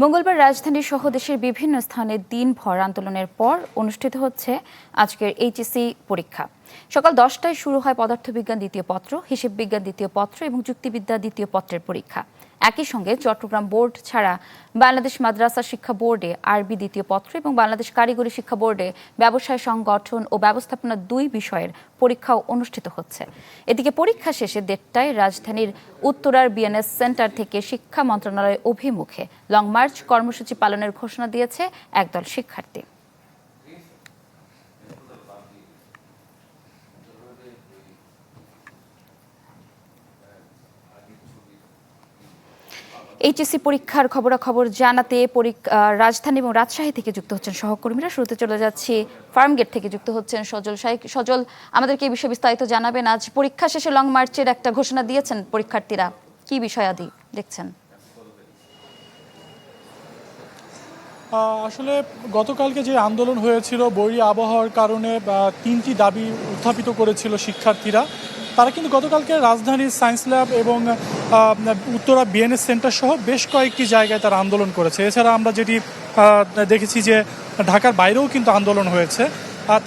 মঙ্গলবার রাজধানী সহ দেশের বিভিন্ন স্থানে দিনভর আন্দোলনের পর অনুষ্ঠিত হচ্ছে আজকের এইচএসসি পরীক্ষা। সকাল 10টায় শুরু হয় পদার্থবিজ্ঞান দ্বিতীয় পত্র, হিসাব বিজ্ঞান দ্বিতীয় পত্র এবং যুক্তিবিদ্যা দ্বিতীয় পত্রের পরীক্ষা। একই সঙ্গে চট্টগ্রাম বোর্ড ছাড়া বাংলাদেশ মাদ্রাসা শিক্ষা বোর্ডে আরবি দ্বিতীয় পত্র এবং বাংলাদেশ কারিগরি শিক্ষা বোর্ডে ব্যবসায় সংগঠন ও ব্যবস্থাপনা 2 বিষয়ের পরীক্ষাও অনুষ্ঠিত হচ্ছে। এদিকে পরীক্ষা শেষে 1:30টায় রাজধানীর উত্তরার বিএনএস সেন্টার থেকে শিক্ষা মন্ত্রণালয়ের অভিমুখে লং মার্চ কর্মসূচি পালনের ঘোষণা দিয়েছে একদল শিক্ষার্থী। এইচএসসি পরীক্ষার খবরাখবর জানাতে রাজধানী এবং রাজশাহী থেকে যুক্ত হচ্ছেন সহকর্মীরা। শুরুতে চলে যাচ্ছি ফার্মগেট থেকে যুক্ত হচ্ছেন সজল শাইক। সজল, আমাদেরকে এই বিষয়ে বিস্তারিত জানাবেন। আজ পরীক্ষা শেষে লং মার্চের একটা ঘোষণা দিয়েছেন পরীক্ষার্থীরা, কি বিষয়াদি দেখছেন? আসলে গতকালকে যে আন্দোলন হয়েছিল বৈরী আবহাওয়ার কারণে 3টি দাবি উত্থাপিত করেছিল শিক্ষার্থীরা, তারা কিন্তু গতকালকে রাজধানীর সায়েন্স ল্যাব এবং উত্তরা বিএনএস সেন্টার সহ বেশ কয়েকটি জায়গায় তারা আন্দোলন করেছে। এছাড়া আমরা যেটি দেখেছি যে ঢাকার বাইরেও কিন্তু আন্দোলন হয়েছে।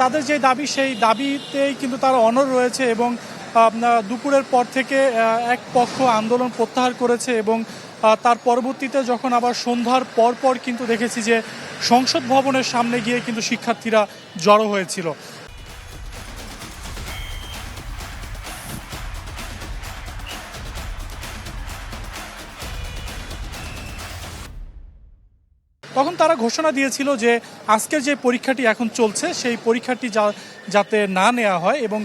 তাদের যে দাবি সেই দাবিতেই কিন্তু তারা অনড় রয়েছে এবং দুপুরের পর থেকে এক পক্ষ আন্দোলন প্রত্যাহার করেছে এবং তার পরবর্তীতে যখন আবার সন্ধ্যার পর কিন্তু দেখেছি যে সংসদ ভবনের সামনে গিয়ে কিন্তু শিক্ষার্থীরা জড়ো হয়েছিল। তখন তারা ঘোষণা দিয়েছিল যে আজকের যে পরীক্ষাটি এখন চলছে সেই পরীক্ষাটি যাতে না নেওয়া হয় এবং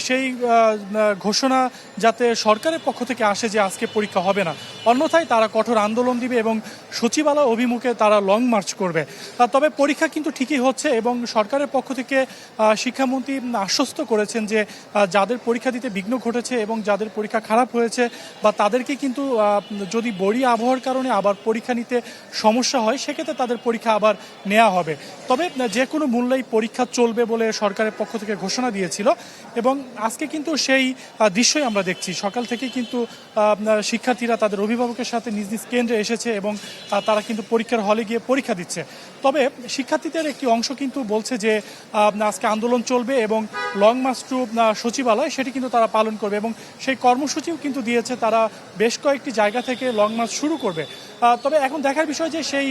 সেই ঘোষণা যাতে সরকারের পক্ষ থেকে আসে যে আজকে পরীক্ষা হবে না, অন্যথায় তারা কঠোর আন্দোলন দিবে এবং সচিবালয় অভিমুখে তারা লং মার্চ করবে। তবে পরীক্ষা কিন্তু ঠিকই হচ্ছে এবং সরকারের পক্ষ থেকে শিক্ষামন্ত্রী আশ্বস্ত করেছেন যে যাদের পরীক্ষা দিতে বিঘ্ন ঘটেছে এবং যাদের পরীক্ষা খারাপ হয়েছে বা তাদেরকে কিন্তু যদি বৈরী আবহাওয়ার কারণে আবার পরীক্ষা নিতে সমস্যা হয় সেক্ষেত্রে তাদের পরীক্ষা আবার নেওয়া হবে। তবে যে কোনো মূল্যেই পরীক্ষা চলবে বলে সরকারের পক্ষ থেকে ঘোষণা দিয়েছিল এবং আজকে কিন্তু সেই দৃশ্যই আমরা দেখছি। সকাল থেকে কিন্তু শিক্ষার্থীরা তাদের অভিভাবকের সাথে নিজ নিজ কেন্দ্রে এসেছে এবং তারা কিন্তু পরীক্ষার হলে গিয়ে পরীক্ষা দিচ্ছে। তবে শিক্ষার্থীদের একটি অংশ কিন্তু বলছে যে আজকে আন্দোলন চলবে এবং লং মার্চ টু সচিবালয় সেটি কিন্তু তারা পালন করবে এবং সেই কর্মসূচিও কিন্তু দিয়েছে, তারা বেশ কয়েকটি জায়গা থেকে লং মার্চ শুরু করবে। তবে এখন দেখার বিষয় যে সেই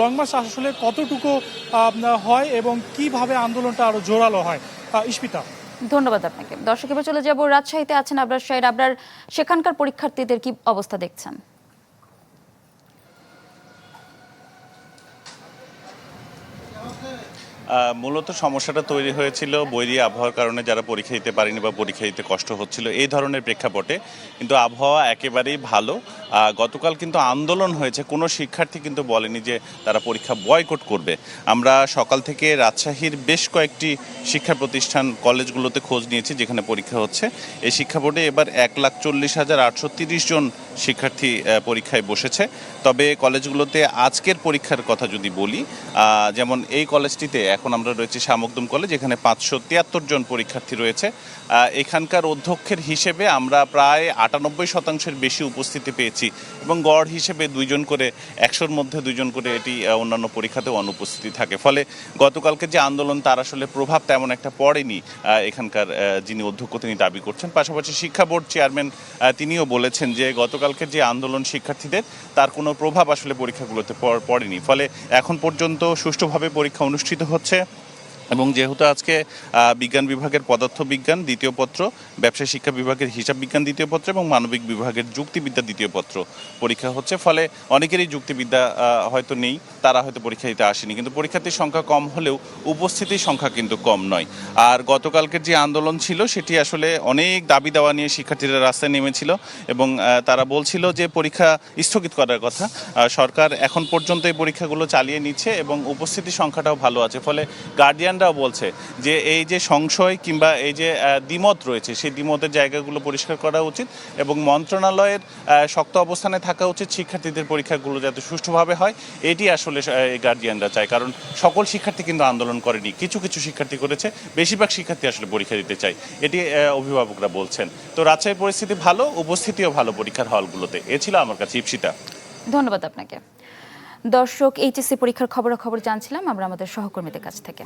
লং মার্চ আসলে কতটুকু হয় এবং কিভাবে আন্দোলনটা আরো জোরালো হয়। ইস্পিতা, ধন্যবাদ আপনাকে। দর্শক, এবার চলে যাব রাজশাহীতে আছেন আবরার শাহের। আবরার, সেখানকার পরীক্ষার্থীদের কি অবস্থা দেখছেন? মূলত সমস্যাটা তৈরি হয়েছিল বৈরী আবহাওয়ার কারণে, যারা পরীক্ষা দিতে পারেনি বা পরীক্ষা দিতে কষ্ট হচ্ছিল এই ধরনের প্রেক্ষাপটে। কিন্তু আবহাওয়া একেবারেই ভালো। গতকাল কিন্তু আন্দোলন হয়েছে, কোনো শিক্ষার্থী কিন্তু বলেনি যে তারা পরীক্ষা বয়কট করবে। আমরা সকাল থেকে রাজশাহীর বেশ কয়েকটি শিক্ষা প্রতিষ্ঠান কলেজগুলোতে খোঁজ নিয়েছি যেখানে পরীক্ষা হচ্ছে। এই শিক্ষা বোর্ডে এবার 1,40,830 জন শিক্ষার্থী পরীক্ষায় বসেছে। তবে কলেজগুলোতে আজকের পরীক্ষার কথা যদি বলি, যেমন এই কলেজটিতে এখন আমরা রয়েছি শামুকদম কলেজ, এখানে 573 জন পরীক্ষার্থী রয়েছে। এখানকার অধ্যক্ষের হিসেবে আমরা প্রায় 98% বেশি উপস্থিতি পেয়েছি এবং গড় হিসেবে 2 জন করে, 100-র মধ্যে 2 জন করে এটি অন্যান্য পরীক্ষাতেও অনুপস্থিতি থাকে। ফলে গতকালকে যে আন্দোলন তার আসলে প্রভাব তেমন একটা পড়েনি এখানকার যিনি অধ্যক্ষ তিনি দাবি করছেন। পাশাপাশি শিক্ষা বোর্ড চেয়ারম্যান তিনিও বলেছেন যে গতকালকের যে আন্দোলন শিক্ষার্থীদের তার কোনো প্রভাব আসলে পরীক্ষাগুলোতে পড়েনি। ফলে এখন পর্যন্ত সুষ্ঠুভাবে পরীক্ষা অনুষ্ঠিত হচ্ছে এবং যেহেতু আজকে বিজ্ঞান বিভাগের পদার্থবিজ্ঞান দ্বিতীয় পত্র, ব্যবসায় শিক্ষা বিভাগের হিসাব বিজ্ঞান দ্বিতীয় পত্র এবং মানবিক বিভাগের যুক্তিবিদ্যা দ্বিতীয় পত্র পরীক্ষা হচ্ছে, ফলে অনেকেরই যুক্তিবিদ্যা হয়তো নেই, তারা হয়তো পরীক্ষা দিতে আসেনি। কিন্তু পরীক্ষার্থীর সংখ্যা কম হলেও উপস্থিতির সংখ্যা কিন্তু কম নয়। আর গতকালকের যে আন্দোলন ছিল সেটি আসলে অনেক দাবি দেওয়া নিয়ে শিক্ষার্থীরা রাস্তায় নেমেছিল এবং তারা বলছিল যে পরীক্ষা স্থগিত করার কথা। সরকার এখন পর্যন্ত এই পরীক্ষাগুলো চালিয়ে নিচ্ছে এবং উপস্থিতির সংখ্যাটাও ভালো আছে। ফলে গার্ডিয়ান বলছে যে এই যে সংশয় কিংবা এই যে দ্বিমত রয়েছে সেই দ্বিমতের জায়গাগুলো পরিষ্কার করা উচিত এবং মন্ত্রণালয়ের শক্ত অবস্থানে থাকা উচিত শিক্ষার্থীদের পরীক্ষাগুলো যাতে সুষ্ঠুভাবে হয়, এটি আসলে গার্জিয়ানরা চায়। কারণ সকল শিক্ষার্থী কিন্তু আন্দোলন করেনি, কিছু কিছু শিক্ষার্থী করেছে, বেশিরভাগ শিক্ষার্থী আসলে পরীক্ষা দিতে চায়, এটি অভিভাবকরা বলছেন। তো রাজশাহীর পরিস্থিতি ভালো, উপস্থিতিও ভালো পরীক্ষার হলগুলোতে। এ ছিল আমার কাছে ইপসিতা। ধন্যবাদ আপনাকে। দর্শক, এইচএসসি পরীক্ষার খবরাখবর জানছিলাম আমরা আমাদের সহকর্মীদের কাছ থেকে।